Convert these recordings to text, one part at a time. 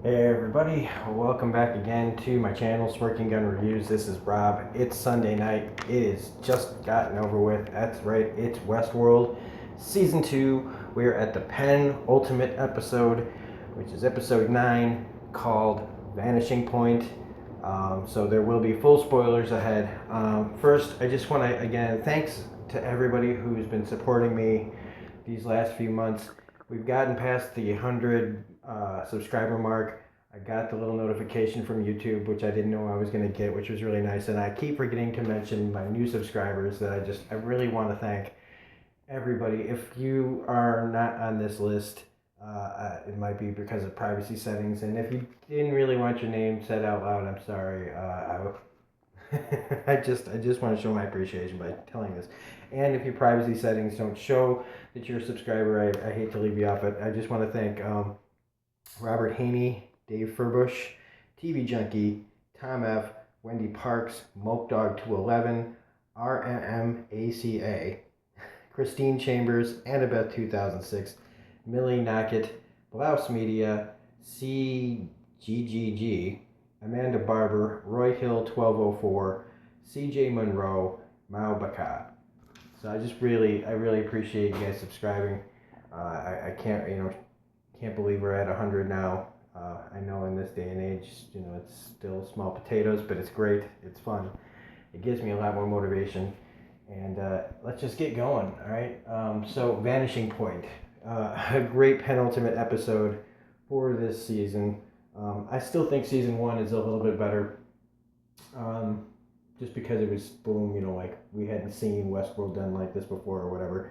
Hey everybody, welcome back again to my channel, Smirking Gun Reviews. This is Rob. It's Sunday night. It is just gotten over with. That's right, it's Westworld Season 2. We are at the penultimate episode, which is episode 9, called Vanishing Point. So there will be full spoilers ahead. First, I just want to, again, thanks to everybody who's been supporting me these last few months. We've gotten past the 100 subscriber mark. I got the little notification from YouTube, which I didn't know I was going to get, which was really nice. And I keep forgetting to mention my new subscribers that I really want to thank everybody. If you are not on this list, it might be because of privacy settings. And if you didn't really want your name said out loud, I'm sorry. I just want to show my appreciation by telling this. And if your privacy settings don't show that you're a subscriber, I hate to leave you off, but I just want to thank Robert Haney, Dave Furbush, TV Junkie, Tom F., Wendy Parks, Moke Dog 211, RMMACA, Christine Chambers, Annabeth 2006, Millie Knockett, Blouse Media, CGGG, Amanda Barber, Roy Hill 1204, CJ Monroe, Mao Baka. So I really appreciate you guys subscribing. I can't believe we're at 100 now. I know in this day and age, it's still small potatoes, but it's great. It's fun. It gives me a lot more motivation. And let's just get going, all right? So Vanishing Point, a great penultimate episode for this season. I still think season 1 is a little bit better. Just because it was boom, like we hadn't seen Westworld done like this before or whatever.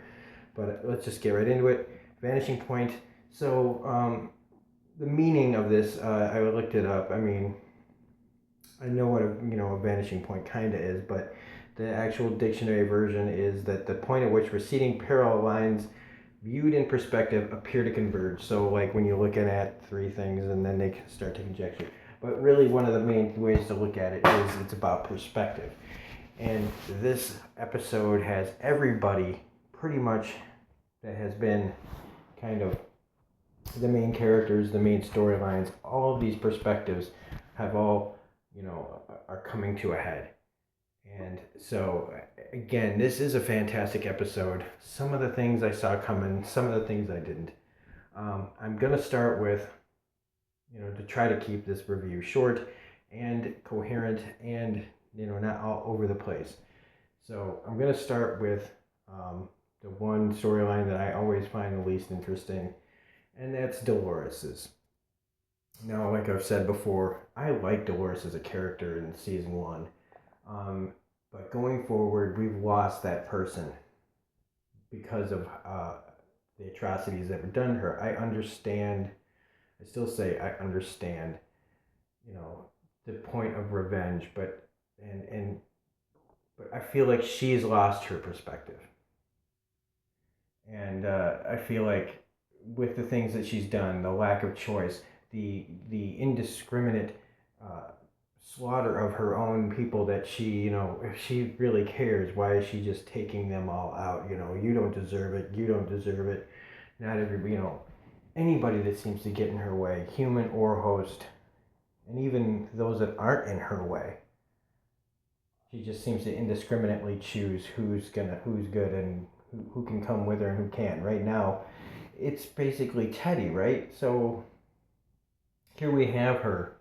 But let's just get right into it. Vanishing Point. So the meaning of this, I looked it up. I mean, I know what a vanishing point kind of is, but the actual dictionary version is that the point at which receding parallel lines viewed in perspective appear to converge. So like when you're looking at three things and then they start to conjecture. But really one of the main ways to look at it is it's about perspective. And this episode has everybody pretty much that has been kind of the main characters, the main storylines, all of these perspectives have all, are coming to a head. And so, again, this is a fantastic episode. Some of the things I saw coming, some of the things I didn't. I'm going to start with, to try to keep this review short and coherent and, not all over the place. So I'm going to start with the one storyline that I always find the least interesting, and that's Dolores's. Now, like I've said before, I like Dolores as a character in season 1. But going forward, we've lost that person because of the atrocities that were done to her. I still say I understand, the point of revenge, but I feel like she's lost her perspective. And I feel like with the things that she's done, the lack of choice, the indiscriminate slaughter of her own people, that she, if she really cares, why is she just taking them all out? You don't deserve it. You don't deserve it. Not everybody, anybody that seems to get in her way, human or host, and even those that aren't in her way. She just seems to indiscriminately choose who's good and who can come with her and who can't. Right now, it's basically Teddy, right? So here we have her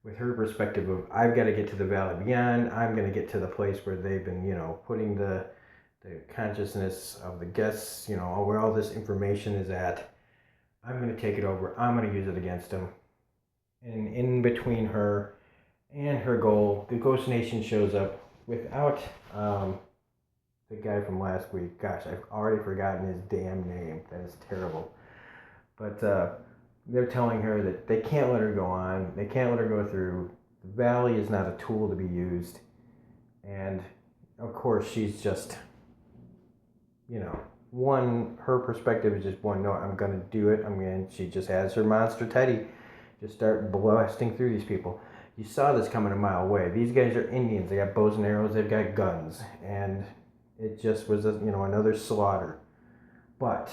with her perspective of, I've got to get to the Valley Beyond. I'm going to get to the place where they've been, putting the consciousness of the guests, where all this information is at. I'm going to take it over. I'm going to use it against them. And in between her and her goal, the Ghost Nation shows up without the guy from last week. Gosh, I've already forgotten his damn name. That is terrible. But they're telling her that they can't let her go on. They can't let her go through. The valley is not a tool to be used. And, of course, she's just, her perspective is just one, no, I'm going to do it. She just has her monster Teddy just start blasting through these people. You saw this coming a mile away. These guys are Indians. They got bows and arrows. They've got guns. And it just was, another slaughter. But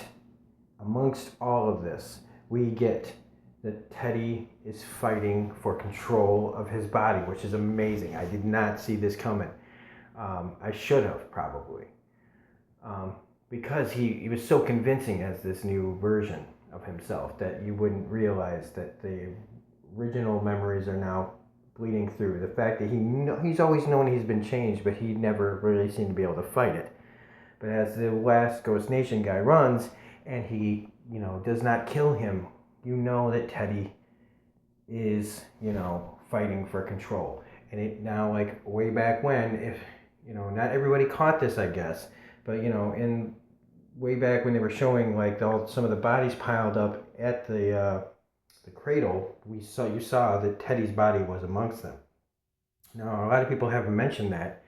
amongst all of this, we get that Teddy is fighting for control of his body, which is amazing. I did not see this coming. I should have probably, because he was so convincing as this new version of himself that you wouldn't realize that the original memories are now bleeding through. The fact that he's always known he's been changed, but he never really seemed to be able to fight it. But as the last Ghost Nation guy runs, and he, does not kill him, that Teddy is, fighting for control. And it now, like way back when, if, not everybody caught this, I guess, but, in way back when they were showing like some of the bodies piled up at the cradle, you saw that Teddy's body was amongst them. Now, a lot of people haven't mentioned that,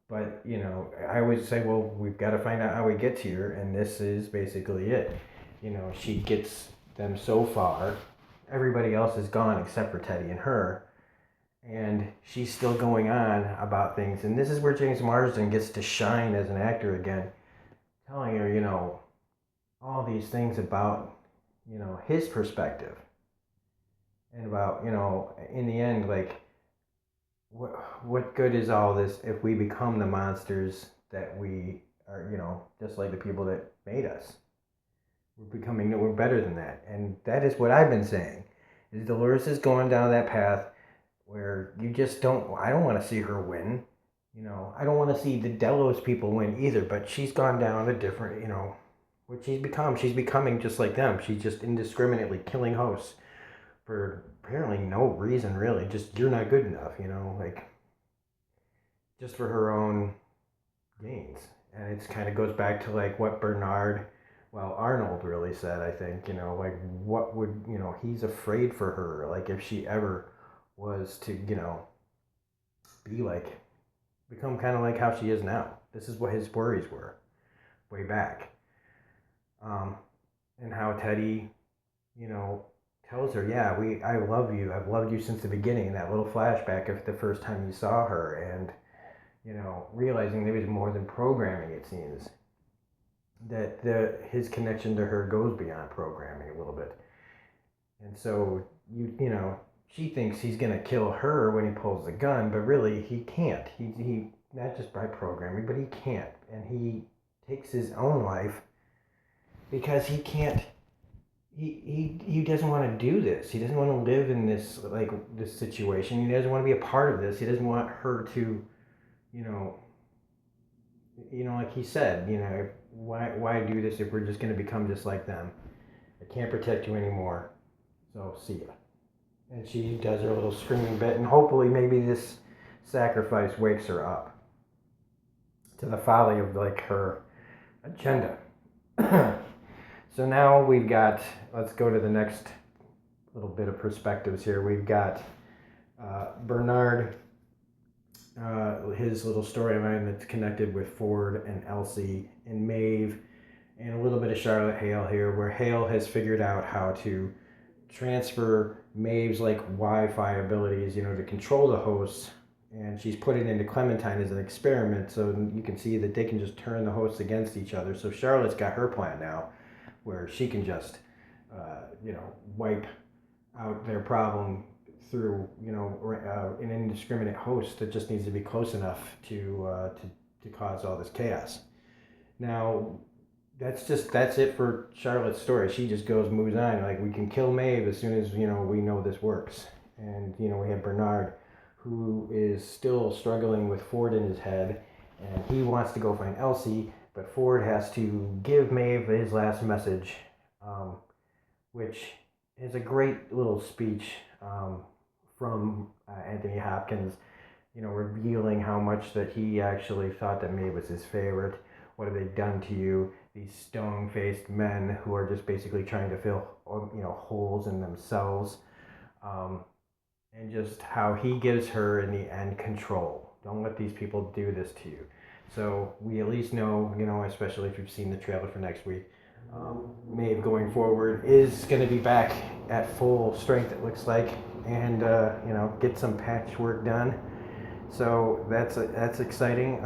but I always say, well, we've got to find out how he gets here, and this is basically it. She gets them so far. Everybody else is gone except for Teddy and her, and she's still going on about things. And this is where James Marsden gets to shine as an actor again, telling her, all these things about, his perspective, and about, in the end, like, what good is all this if we become the monsters that we are, just like the people that made us. We're better than that. And that is what I've been saying, is Dolores is going down that path where I don't want to see her win. I don't want to see the Delos people win either, but she's gone down a different, what she's become. She's becoming just like them. She's just indiscriminately killing hosts for apparently no reason, really. Just, you're not good enough, like, just for her own gains. And it kind of goes back to like what Arnold really said, I think, like what would, he's afraid for her, like if she ever was to, become kind of like how she is now. This is what his worries were way back. And how Teddy, tells her, yeah, I love you. I've loved you since the beginning. And that little flashback of the first time you saw her, and, realizing there was more than programming, it seems. That his connection to her goes beyond programming a little bit. And so, she thinks he's going to kill her when he pulls the gun, but really he can't. He not just by programming, but he can't. And he takes his own life because he can't. He doesn't want to do this. He doesn't want to live in this situation. He doesn't want to be a part of this. He doesn't want her to, like he said, why do this if we're just going to become just like them? I can't protect you anymore, so see ya. And she does her little screaming bit, and hopefully maybe this sacrifice wakes her up to the folly of like her agenda. So now we've got, let's go to the next little bit of perspectives here. We've got Bernard, his little storyline that's connected with Ford and Elsie and Maeve, and a little bit of Charlotte Hale here, where Hale has figured out how to transfer Maeve's like Wi-Fi abilities, to control the hosts, and she's put it into Clementine as an experiment, so you can see that they can just turn the hosts against each other. So Charlotte's got her plan now, where she can just, wipe out their problem through, an indiscriminate host that just needs to be close enough to cause all this chaos. Now, that's it for Charlotte's story. She just moves on. Like, we can kill Maeve as soon as, we know this works. And, we have Bernard, who is still struggling with Ford in his head, and he wants to go find Elsie, but Ford has to give Maeve his last message, which is a great little speech from Anthony Hopkins, revealing how much that he actually thought that Maeve was his favorite. What have they done to you? These stone-faced men who are just basically trying to fill, holes in themselves. And just how he gives her, in the end, control. Don't let these people do this to you. So we at least know, especially if you've seen the trailer for next week, Maeve going forward is going to be back at full strength, it looks like, and get some patchwork done. So that's exciting.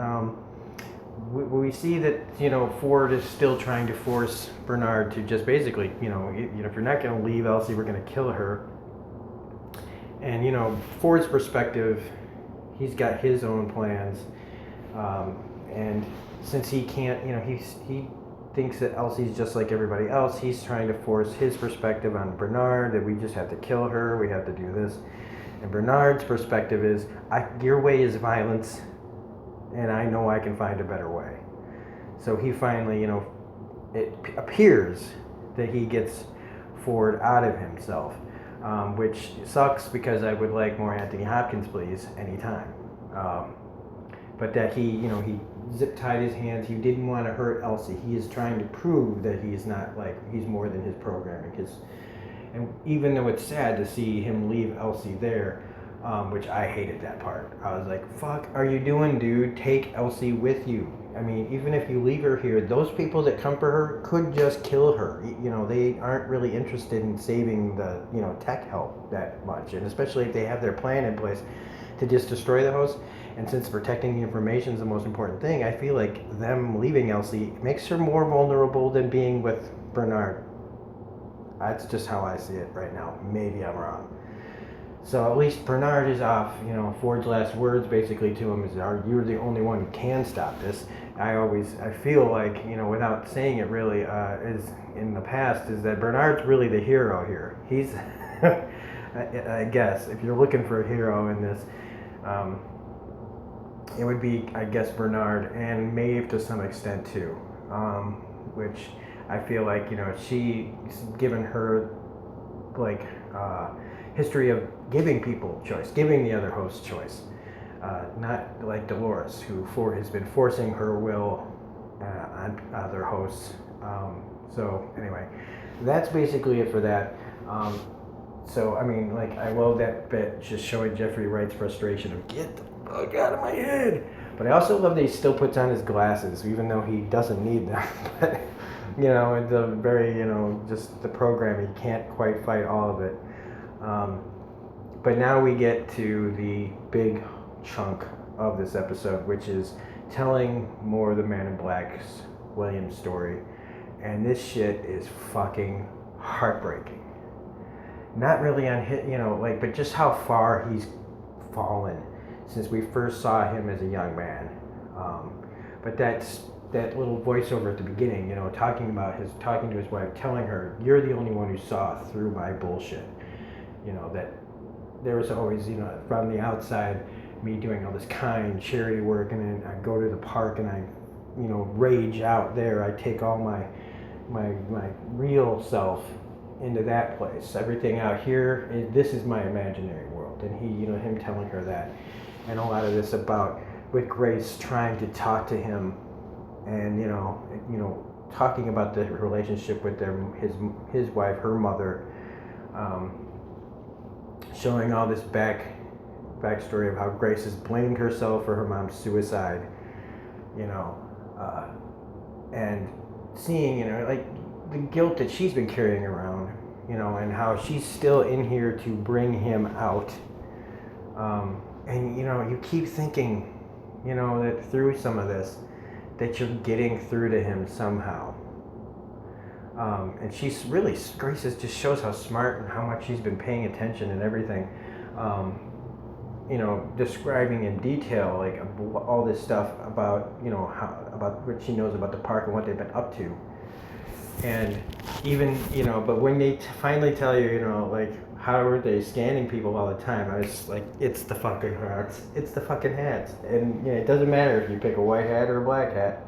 we see that, Ford is still trying to force Bernard to just basically, if you're not going to leave Elsie, we're going to kill her. And, Ford's perspective, he's got his own plans. And since he can't, he thinks that Elsie's just like everybody else, he's trying to force his perspective on Bernard, that we just have to kill her, we have to do this. And Bernard's perspective is, your way is violence, and I know I can find a better way. So he finally, it appears that he gets Ford out of himself, which sucks because I would like more Anthony Hopkins, please, anytime. But that he zip-tied his hands. He didn't want to hurt Elsie. He is trying to prove that he's not he's more than his programming. And even though it's sad to see him leave Elsie there, which I hated that part. I was like, fuck are you doing, dude? Take Elsie with you. I mean, even if you leave her here, those people that come for her could just kill her. They aren't really interested in saving the, tech help that much. And especially if they have their plan in place to just destroy the host. And since protecting the information is the most important thing, I feel like them leaving Elsie makes her more vulnerable than being with Bernard. That's just how I see it right now. Maybe I'm wrong. So at least Bernard is off. Ford's last words basically to him is, "You're the only one who can stop this." I feel like, without saying it really, is in the past, is that Bernard's really the hero here. He's, I guess, if you're looking for a hero in this, it would be, I guess, Bernard and Maeve to some extent too, which I feel like, she's given her history of giving people choice, giving the other host choice, not like Dolores, who has been forcing her will on other hosts. So anyway, that's basically it for that. So I mean, I love that bit, just showing Jeffrey Wright's frustration of get the fuck out of my head. But I also love that he still puts on his glasses, even though he doesn't need them. But it's a very, just the program, he can't quite fight all of it. But now we get to the big chunk of this episode, which is telling more of the Man in Black's William story. And this shit is fucking heartbreaking. Not really on hit, but just how far he's fallen since we first saw him as a young man. But that little voiceover at the beginning, talking to his wife, telling her, "You're the only one who saw through my bullshit." That there was always, from the outside, me doing all this kind charity work, and then I go to the park and I, rage out there. I take all my real self into that place. Everything out here, this is my imaginary world. And he, him telling her that, and a lot of this about with Grace trying to talk to him, and talking about the relationship with his wife, her mother. Showing all this backstory of how Grace has blamed herself for her mom's suicide, and seeing, the guilt that she's been carrying around, and how she's still in here to bring him out. And, you keep thinking, that through some of this, that you're getting through to him somehow. And Grace just shows how smart and how much she's been paying attention and everything. Describing in detail, all this stuff about, about what she knows about the park and what they've been up to. And even, but when they finally tell you, how are they scanning people all the time? I was like, it's the fucking hats. It's the fucking hats. And, it doesn't matter if you pick a white hat or a black hat.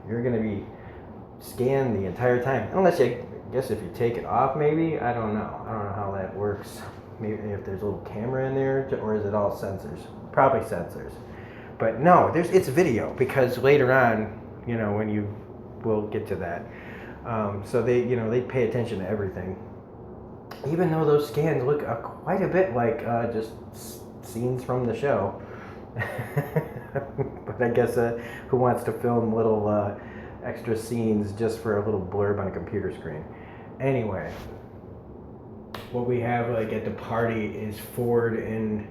You're going to be scanned the entire time. Unless, I guess, if you take it off, maybe. I don't know. I don't know how that works. Maybe if there's a little camera in there, or is it all sensors? Probably sensors. But no, it's video, because later on, when we'll get to that. So they pay attention to everything. Even though those scans look quite a bit like just scenes from the show. But I guess who wants to film little extra scenes just for a little blurb on a computer screen? Anyway, what we have at the party is Ford and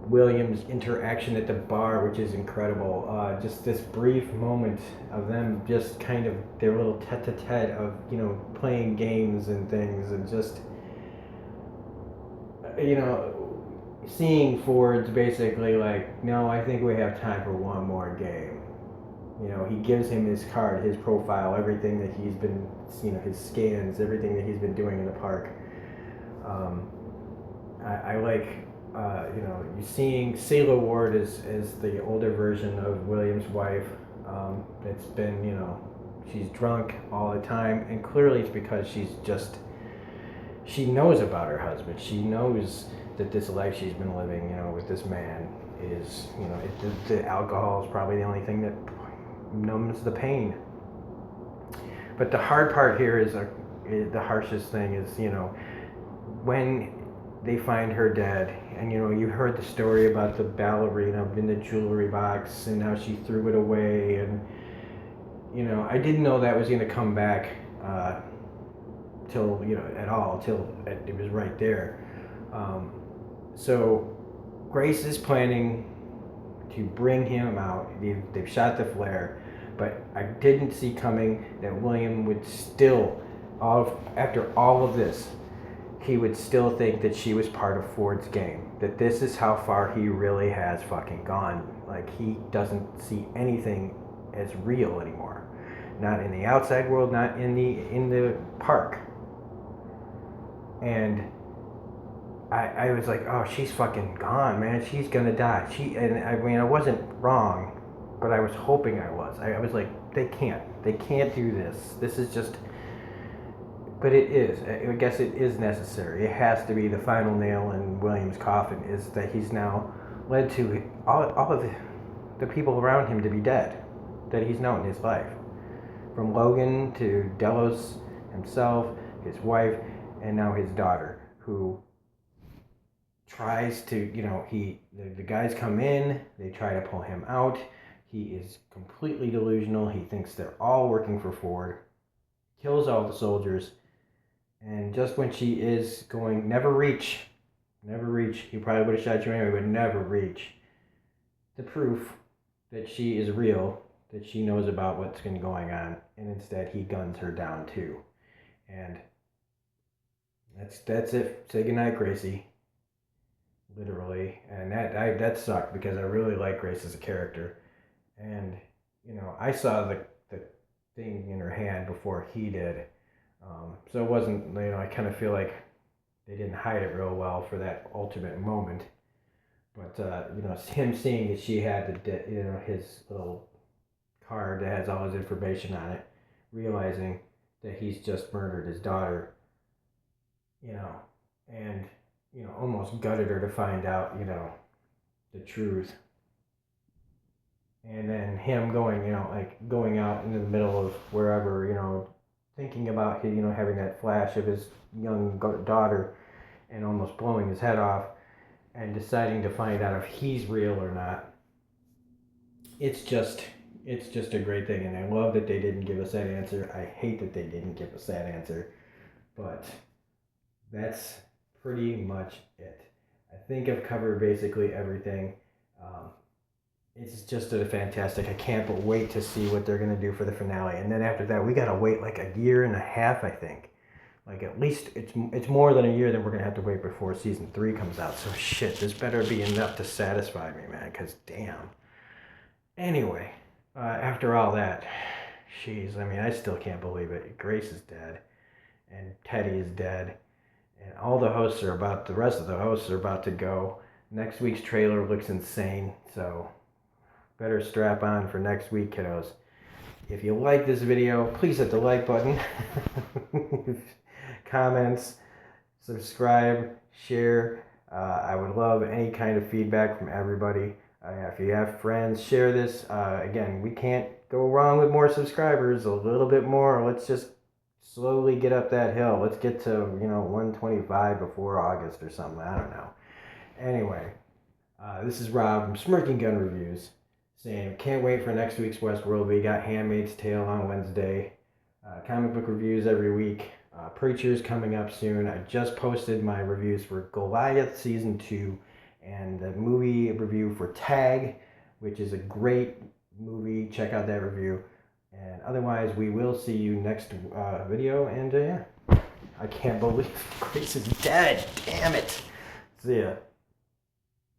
William's interaction at the bar, which is incredible. Just this brief moment of them just kind of their little tete-a-tete of, you know, playing games and things, and just, you know, seeing Ford's basically like, no, I think we have time for one more game. You know, he gives him his card, his profile, everything that he's been, you know, his scans, everything that he's been doing in the park. I like, you know, you seeing Sailor Ward as the older version of William's wife. It's been, you know, she's drunk all the time, and clearly it's because she knows about her husband. She knows that this life she's been living, you know, with this man is, you know, the alcohol is probably the only thing that numbs the pain. But the hard part here is the harshest thing is, you know, when they find her dead, and, you know, you heard the story about the ballerina in the jewelry box and how she threw it away, and, you know, I didn't know that was going to come back till, you know, at all, till it was right there. So Grace is planning to bring him out. They've shot the flare, but I didn't see coming that William would still, after all of this, he would still think that she was part of Ford's game. That this is how far he really has fucking gone. Like, he doesn't see anything as real anymore. Not in the outside world, not in the park. And I was like, oh, she's fucking gone, man. She's gonna die. And I mean, I wasn't wrong, but I was hoping I was. I was like, they can't do this. This is just, but it is. I guess it is necessary. It has to be the final nail in William's coffin, is that he's now led to all of the people around him to be dead, that he's known in his life. From Logan to Delos himself, his wife, and now his daughter, who tries to, you know, the guys come in, they try to pull him out. He is completely delusional. He thinks they're all working for Ford, kills all the soldiers, and just when she is going, never reach, he probably would have shot you anyway, but never reach the proof that she is real, that she knows about what's been going on, and instead he guns her down too. And that's it. Say goodnight, Gracie. Literally. And that sucked, because I really like Grace as a character. And, you know, I saw the thing in her hand before he did. So it wasn't, you know, I kind of feel like they didn't hide it real well for that ultimate moment. But, you know, him seeing that she had you know, his little card that has all his information on it, realizing that he's just murdered his daughter, you know, and, you know, almost gutted her to find out, you know, the truth. And then him going, you know, like going out into the middle of wherever, you know, thinking about, you know, having that flash of his young daughter and almost blowing his head off, and deciding to find out if he's real or not. It's just a great thing, and I love that they didn't give us that answer. I hate that they didn't give us that answer, but that's pretty much it. I think I've covered basically everything. It's just fantastic. I can't wait to see what they're going to do for the finale. And then after that, we got to wait like a year and a half, I think. Like, at least it's more than a year that we're going to have to wait before season 3 comes out. So shit, this better be enough to satisfy me, man, because damn. Anyway, after all that, jeez, I mean, I still can't believe it. Grace is dead, and Teddy is dead, and all the rest of the hosts are about to go. Next week's trailer looks insane, so better strap on for next week, kiddos. If you like this video, please hit the like button, comments, subscribe, share. I would love any kind of feedback from everybody. If you have friends, share this. Again, we can't go wrong with more subscribers. A little bit more. Let's just slowly get up that hill. Let's get to, 125 before August or something. I don't know. Anyway, this is Rob from Smirking Gun Reviews, saying can't wait for next week's Westworld. We got Handmaid's Tale on Wednesday. Comic book reviews every week. Preacher's coming up soon. I just posted my reviews for Goliath Season 2 and the movie review for Tag, which is a great movie. Check out that review. And otherwise, we will see you next video. And yeah, I can't believe Grace is dead. Damn it. See ya.